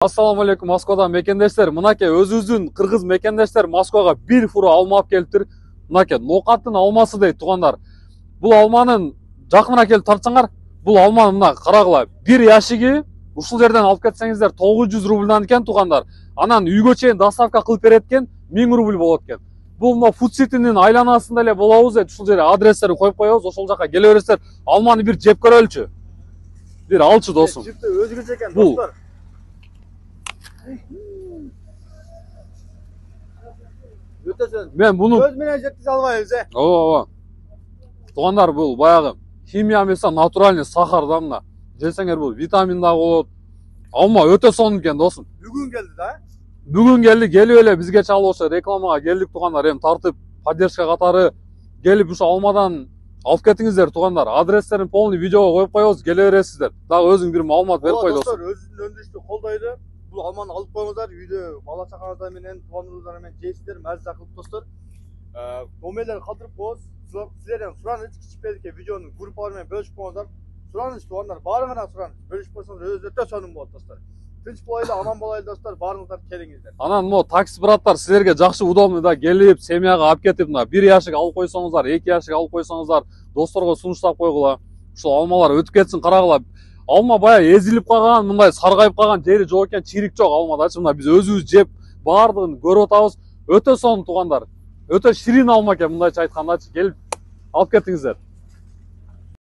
Assalamu alaikum Moskvadan mekendештер. Мынаке өзүбүздүн кыргыз мекендештер Москвага бир фура алма алып келиптир. Мынаке ноокаттын алмасы дейт туугандар. Бул алманын жакыныраак келип тартсаңар, бул алманын мына карагыла бир яшиги ушул жерден алып кетсеңиздер 900 рубльдан экен туугандар. Анан үйгө чейин доставка кылып берет экен 1000 рубль болот экен. Бул мына Food City'нин айланасында эле болобуз дейт. Ушул жерге адрестерин коюп коебуз. Ошол жака келе бересиздер. Алманы бир жеп көрөлүчү. Бир алчы досум. Өзгөчө экен достор. Мен буну көз менен жеткизе албайбыз. Ооба. Туугандар, бул баягы химия эмес, натуральный сахар да мына. Жесеңер бул витамин да болот. Алма өтө сонун экен досум. Бүгүн келди да. Бүгүн келди, келип эле бизге чалып ошо рекламага келдик туугандар. Эми тартып поддержка катары келип ушо алмадан алып кетиңиздер туугандар. Адрестерин полный видеого коюп коебуз, келе бересиздер. Дагы өзүң бир маалымат берип кой досум. Достор, өзүнүн өндүрүштү колдойду. Бул алманы алып коюңуздар, үйдө бала чакаңыздар менен, тууганыңыздар менен жейсиздер, маза кылып достор. Номерлер калтырып коебуз. Силерден сураныч кичипеликке видеонун группалары менен бөлүшүп коюңуздар. Сураныч туугандар, баарыңардан сураныч. Бөлүшүп койсоңуздар өзү өтө сонун болот достор. Тынч болайлы, аман болайлы достор, баарыңыздар келиңиздер. Анан могу такси браттар силерге жакшы удобный да келип, семьяга алып кетип, мына 1 яшик алып койсоңуздар, 2 яшик алып койсоңуздар, досторго сунуштап койгула. Ушул алмалар өтүп кетсин, карагыла. Алма баягы эзилип калган, мындай саргайып калган жери жок экен, чирик жок алмадачы. Мына биз өзүбүз жеп, баардыгын көрүп атабыз. Өтө сонун туугандар. Өтө ширин алма экен, мындайча айткандачы. Келип алып кетиңиздер.